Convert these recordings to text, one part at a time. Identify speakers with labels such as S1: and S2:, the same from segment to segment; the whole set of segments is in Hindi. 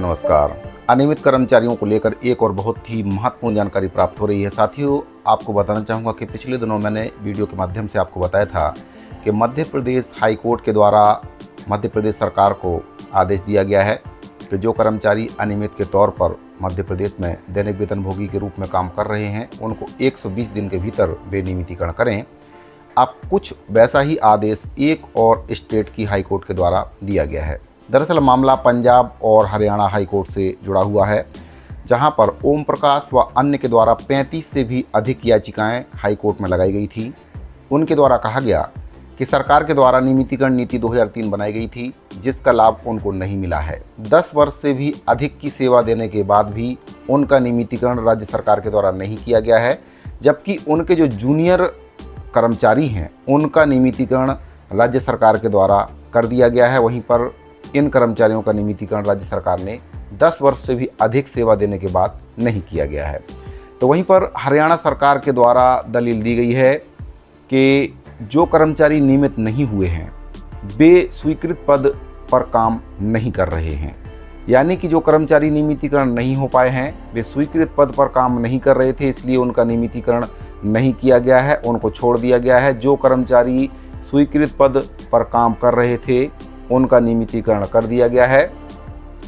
S1: नमस्कार। अनियमित कर्मचारियों को लेकर एक और बहुत ही महत्वपूर्ण जानकारी प्राप्त हो रही है। साथियों, आपको बताना चाहूँगा कि पिछले दिनों मैंने वीडियो के माध्यम से आपको बताया था कि मध्य प्रदेश हाई कोर्ट के द्वारा मध्य प्रदेश सरकार को आदेश दिया गया है कि जो कर्मचारी अनियमित के तौर पर मध्य प्रदेश में दैनिक वेतनभोगी के रूप में काम कर रहे हैं उनको 120 दिन के भीतर बेनियमितीकरण करें। अब कुछ वैसा ही आदेश एक और स्टेट की हाई कोर्ट के द्वारा दिया गया है। दरअसल मामला पंजाब और हरियाणा हाई कोर्ट से जुड़ा हुआ है, जहां पर ओम प्रकाश व अन्य के द्वारा 35 से भी अधिक याचिकाएं हाई कोर्ट में लगाई गई थी। उनके द्वारा कहा गया कि सरकार के द्वारा नियमितीकरण नीति 2003 बनाई गई थी, जिसका लाभ उनको नहीं मिला है। 10 वर्ष से भी अधिक की सेवा देने के बाद भी उनका नियमितीकरण राज्य सरकार के द्वारा नहीं किया गया है, जबकि उनके जो जूनियर कर्मचारी हैं उनका नियमितीकरण राज्य सरकार के द्वारा कर दिया गया है। वहीं पर इन कर्मचारियों का नियमितीकरण राज्य सरकार ने 10 वर्ष से भी अधिक सेवा देने के बाद नहीं किया गया है। तो वहीं पर हरियाणा सरकार के द्वारा दलील दी गई है कि जो कर्मचारी नियमित नहीं हुए हैं वे स्वीकृत पद पर काम नहीं कर रहे हैं, यानी कि जो कर्मचारी नियमितीकरण नहीं हो पाए हैं वे स्वीकृत पद पर काम नहीं कर रहे थे, इसलिए उनका नियमितीकरण नहीं किया गया है, उनको छोड़ दिया गया है। जो कर्मचारी स्वीकृत पद पर काम कर रहे थे उनका नियमितीकरण कर दिया गया है।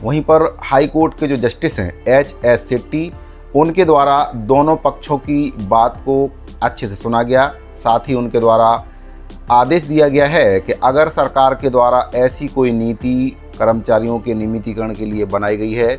S1: वहीं पर हाई कोर्ट के जो जस्टिस हैं HS शेट्टी, उनके द्वारा दोनों पक्षों की बात को अच्छे से सुना गया। साथ ही उनके द्वारा आदेश दिया गया है कि अगर सरकार के द्वारा ऐसी कोई नीति कर्मचारियों के नियमितीकरण के लिए बनाई गई है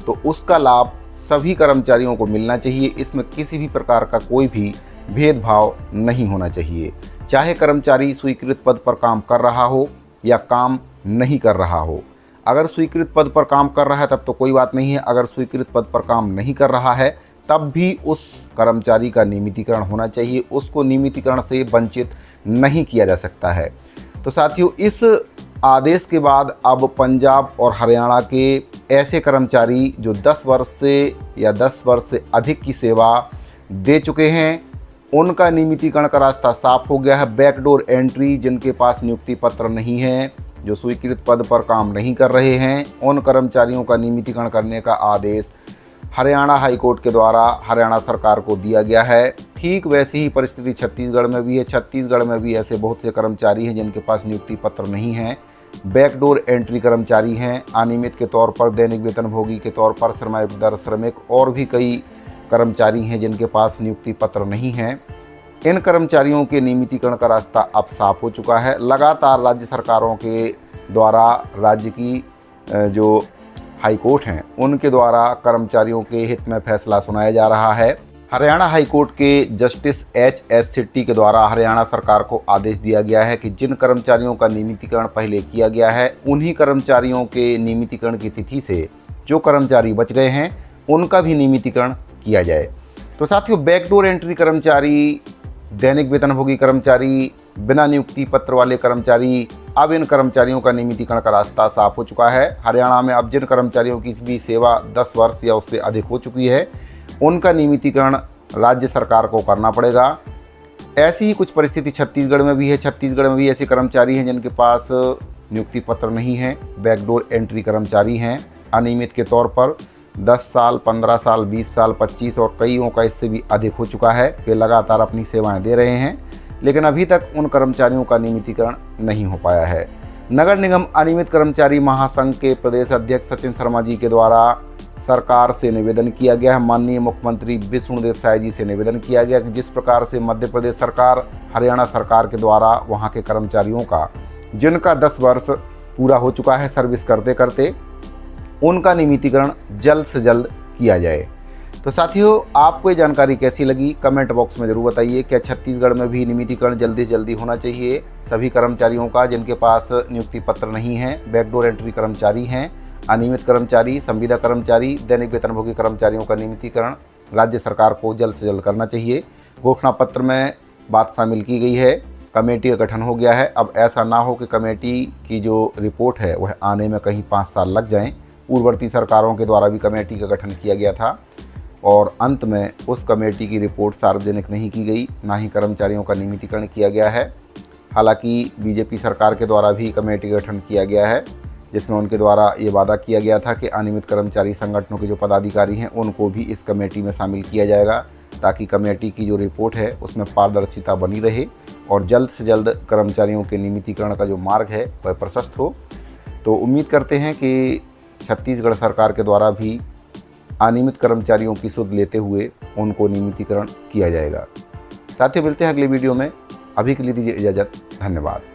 S1: तो उसका लाभ सभी कर्मचारियों को मिलना चाहिए। इसमें किसी भी प्रकार का कोई भी भेदभाव नहीं होना चाहिए, चाहे कर्मचारी स्वीकृत पद पर काम कर रहा हो या काम नहीं कर रहा हो। अगर स्वीकृत पद पर काम कर रहा है तब तो कोई बात नहीं है, अगर स्वीकृत पद पर काम नहीं कर रहा है तब भी उस कर्मचारी का नियमितीकरण होना चाहिए, उसको नियमितीकरण से वंचित नहीं किया जा सकता है। तो साथियों, इस आदेश के बाद अब पंजाब और हरियाणा के ऐसे कर्मचारी जो 10 वर्ष से या 10 वर्ष से अधिक की सेवा दे चुके हैं उनका नियमितीकरण का रास्ता साफ हो गया है। बैकडोर एंट्री, जिनके पास नियुक्ति पत्र नहीं है, जो स्वीकृत पद पर काम नहीं कर रहे हैं, उन कर्मचारियों का नियमितीकरण करने का आदेश हरियाणा हाई कोर्ट के द्वारा हरियाणा सरकार को दिया गया है। ठीक वैसी ही परिस्थिति छत्तीसगढ़ में भी है। छत्तीसगढ़ में भी ऐसे बहुत से कर्मचारी हैं जिनके पास नियुक्ति पत्र नहीं है, बैकडोर एंट्री कर्मचारी हैं, अनियमित के तौर पर, दैनिक वेतनभोगी के तौर पर, श्रमायुक्तदार श्रमिक और भी कई कर्मचारी हैं जिनके पास नियुक्ति पत्र नहीं है। इन कर्मचारियों के नियमितीकरण का रास्ता अब साफ हो चुका है। लगातार राज्य सरकारों के द्वारा, राज्य की जो हाई कोर्ट हैं उनके द्वारा कर्मचारियों के हित में फैसला सुनाया जा रहा है। हरियाणा हाई कोर्ट के जस्टिस HS शेट्टी के द्वारा हरियाणा सरकार को आदेश दिया गया है कि जिन कर्मचारियों का नियमितीकरण पहले किया गया है उन्हीं कर्मचारियों के नियमितीकरण की तिथि से जो कर्मचारी बच गए हैं उनका भी नियमितीकरण किया जाए। तो साथियों, बैकडोर एंट्री कर्मचारी, दैनिक वेतनभोगी कर्मचारी, बिना नियुक्ति पत्र वाले कर्मचारी, अब इन कर्मचारियों का नियमितीकरण का रास्ता साफ हो चुका है। हरियाणा में अब जिन कर्मचारियों की भी सेवा 10 वर्ष या उससे अधिक हो चुकी है उनका नियमितीकरण राज्य सरकार को करना पड़ेगा। ऐसी ही कुछ परिस्थिति छत्तीसगढ़ में भी है। छत्तीसगढ़ में भी ऐसे कर्मचारी हैं जिनके पास नियुक्ति पत्र नहीं है, बैकडोर एंट्री कर्मचारी हैं, अनियमित के तौर पर 10 साल, 15 साल, 20 साल, 25 और कईयों का इससे भी अधिक हो चुका है। वे लगातार अपनी सेवाएं दे रहे हैं, लेकिन अभी तक उन कर्मचारियों का नियमितीकरण नहीं हो पाया है। नगर निगम अनियमित कर्मचारी महासंघ के प्रदेश अध्यक्ष सचिन शर्मा जी के द्वारा सरकार से निवेदन किया गया है। माननीय मुख्यमंत्री विष्णुदेव साय जी से निवेदन किया गया कि जिस प्रकार से मध्य प्रदेश सरकार, हरियाणा सरकार के द्वारा वहाँ के कर्मचारियों का, जिनका 10 वर्ष पूरा हो चुका है सर्विस करते करते, उनका नियमितीकरण जल्द से जल्द किया जाए। तो साथियों, आपको ये जानकारी कैसी लगी कमेंट बॉक्स में ज़रूर बताइए। क्या छत्तीसगढ़ में भी नियमितीकरण जल्दी से जल्दी होना चाहिए सभी कर्मचारियों का जिनके पास नियुक्ति पत्र नहीं है, बैकडोर एंट्री कर्मचारी हैं, अनियमित कर्मचारी, संविदा कर्मचारी, दैनिक वेतनभोगी कर्मचारियों का नियमितीकरण राज्य सरकार को जल्द से जल्द करना चाहिए। घोषणा पत्र में बात शामिल की गई है, कमेटी का गठन हो गया है। अब ऐसा ना हो कि कमेटी की जो रिपोर्ट है वह आने में कहीं 5 साल लग जाएं। पूर्ववर्ती सरकारों के द्वारा भी कमेटी का गठन किया गया था और अंत में उस कमेटी की रिपोर्ट सार्वजनिक नहीं की गई, ना ही कर्मचारियों का नियमितीकरण किया गया है। हालांकि बीजेपी सरकार के द्वारा भी कमेटी का गठन किया गया है, जिसमें उनके द्वारा ये वादा किया गया था कि अनियमित कर्मचारी संगठनों के जो पदाधिकारी हैं उनको भी इस कमेटी में शामिल किया जाएगा, ताकि कमेटी की जो रिपोर्ट है उसमें पारदर्शिता बनी रहे और जल्द से जल्द कर्मचारियों के नियमितीकरण का जो मार्ग है वह प्रशस्त हो। तो उम्मीद करते हैं कि छत्तीसगढ़ सरकार के द्वारा भी अनियमित कर्मचारियों की सुध लेते हुए उनको नियमितीकरण किया जाएगा। साथियों, मिलते हैं अगले वीडियो में। अभी के लिए दीजिए इजाज़त। धन्यवाद।